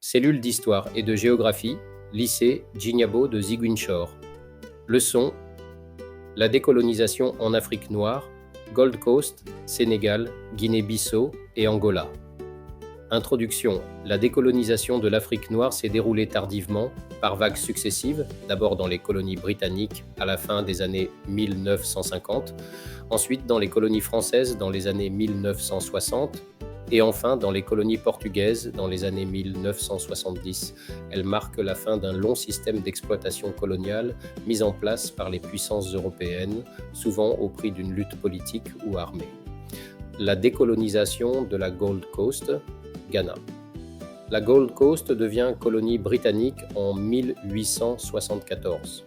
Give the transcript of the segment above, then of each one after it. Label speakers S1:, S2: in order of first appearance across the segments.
S1: Cellule d'histoire et de géographie, lycée Djignabo de Ziguinchor. Leçon: la décolonisation en Afrique noire, Gold Coast, Sénégal, Guinée-Bissau et Angola. Introduction: la décolonisation de l'Afrique noire s'est déroulée tardivement, par vagues successives, d'abord dans les colonies britanniques à la fin des années 1950, ensuite dans les colonies françaises dans les années 1960, et enfin dans les colonies portugaises dans les années 1970. Elle marque la fin d'un long système d'exploitation coloniale mis en place par les puissances européennes, souvent au prix d'une lutte politique ou armée. La décolonisation de la Gold Coast, Ghana. La Gold Coast devient colonie britannique en 1874.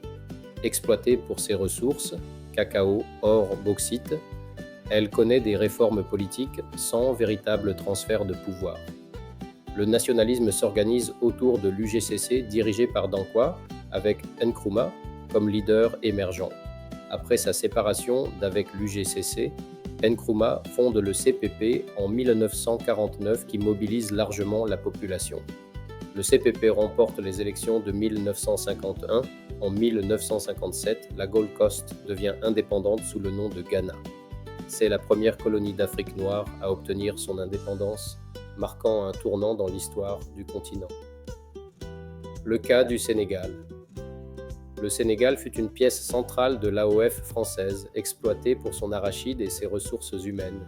S1: Exploitée pour ses ressources, cacao, or, bauxite, elle connaît des réformes politiques sans véritable transfert de pouvoir. Le nationalisme s'organise autour de l'UGCC dirigé par Dankwa, avec Nkrumah comme leader émergent. Après sa séparation d'avec l'UGCC, Nkrumah fonde le CPP en 1949 qui mobilise largement la population. Le CPP remporte les élections de 1951. En 1957, la Gold Coast devient indépendante sous le nom de Ghana. C'est la première colonie d'Afrique noire à obtenir son indépendance, marquant un tournant dans l'histoire du continent. Le cas du Sénégal. Le Sénégal fut une pièce centrale de l'AOF française, exploitée pour son arachide et ses ressources humaines.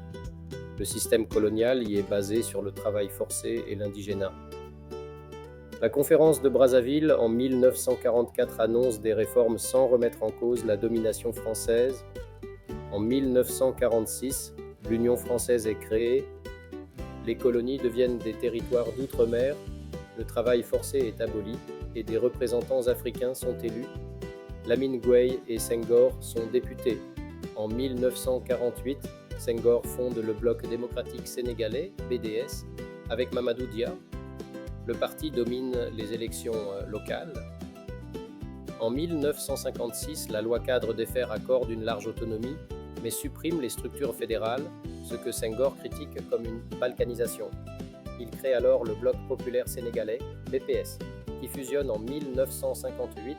S1: Le système colonial y est basé sur le travail forcé et l'indigénat. La conférence de Brazzaville en 1944 annonce des réformes sans remettre en cause la domination française. En 1946, l'Union française est créée, les colonies deviennent des territoires d'outre-mer, le travail forcé est aboli et des représentants africains sont élus. Lamine Gueye et Senghor sont députés. En 1948, Senghor fonde le Bloc démocratique sénégalais, BDS, avec Mamadou Dia. Le parti domine les élections locales. En 1956, la loi cadre des Fers accorde une large autonomie, mais supprime les structures fédérales, ce que Senghor critique comme une balkanisation. Il crée alors le Bloc populaire sénégalais, BPS, qui fusionne en 1958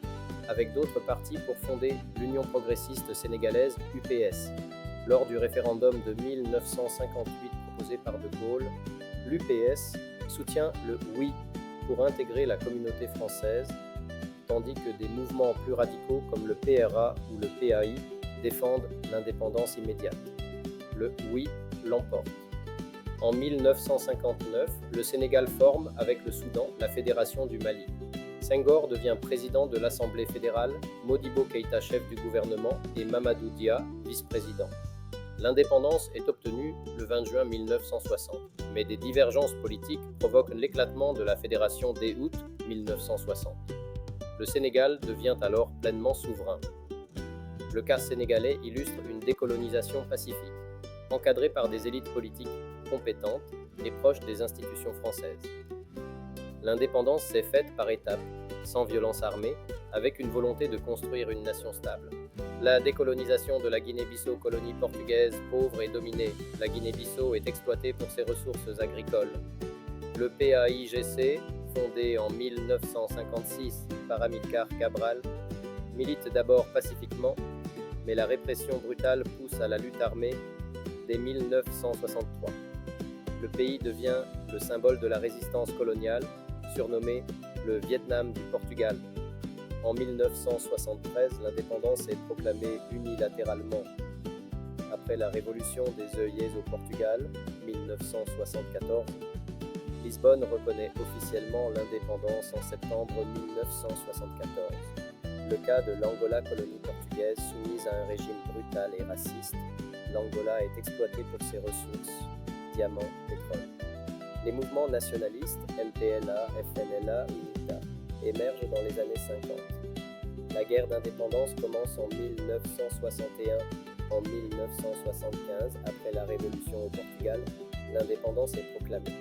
S1: avec d'autres partis pour fonder l'Union progressiste sénégalaise, UPS. Lors du référendum de 1958 proposé par De Gaulle, l'UPS soutient le oui pour intégrer la communauté française, tandis que des mouvements plus radicaux comme le PRA ou le PAI défendent l'indépendance immédiate. Le oui l'emporte. En 1959, le Sénégal forme, avec le Soudan, la Fédération du Mali. Senghor devient président de l'Assemblée fédérale, Modibo Keïta chef du gouvernement et Mamadou Dia vice-président. L'indépendance est obtenue le 20 juin 1960, mais des divergences politiques provoquent l'éclatement de la Fédération dès août 1960. Le Sénégal devient alors pleinement souverain. Le cas sénégalais illustre une décolonisation pacifique, encadrée par des élites politiques compétentes et proches des institutions françaises. L'indépendance s'est faite par étapes, sans violence armée, avec une volonté de construire une nation stable. La décolonisation de la Guinée-Bissau, colonie portugaise pauvre et dominée. La Guinée-Bissau est exploitée pour ses ressources agricoles. Le PAIGC, fondé en 1956 par Amilcar Cabral, milite d'abord pacifiquement, mais la répression brutale pousse à la lutte armée dès 1963. Le pays devient le symbole de la résistance coloniale, surnommé le Vietnam du Portugal. En 1973, l'indépendance est proclamée unilatéralement. Après la révolution des œillets au Portugal, 1974, Lisbonne reconnaît officiellement l'indépendance en septembre 1974. Le cas de l'Angola, colonie portugaise soumise à un régime brutal et raciste, l'Angola est exploitée pour ses ressources, diamants, pétrole. Les mouvements nationalistes, MPLA, FNLA, UNITA, émergent dans les années 50. La guerre d'indépendance commence en 1961. En 1975, après la révolution au Portugal, l'indépendance est proclamée.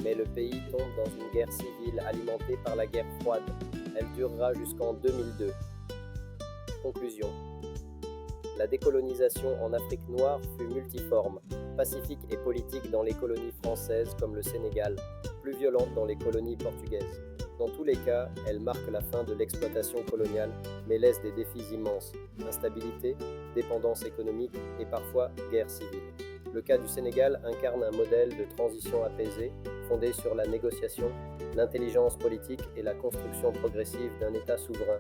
S1: Mais le pays tombe dans une guerre civile alimentée par la guerre froide. Elle durera jusqu'en 2002. Conclusion. La décolonisation en Afrique noire fut multiforme, pacifique et politique dans les colonies françaises comme le Sénégal, plus violente dans les colonies portugaises. Dans tous les cas, elle marque la fin de l'exploitation coloniale, mais laisse des défis immenses: instabilité, dépendance économique et parfois guerre civile. Le cas du Sénégal incarne un modèle de transition apaisée, fondé sur la négociation, l'intelligence politique et la construction progressive d'un État souverain,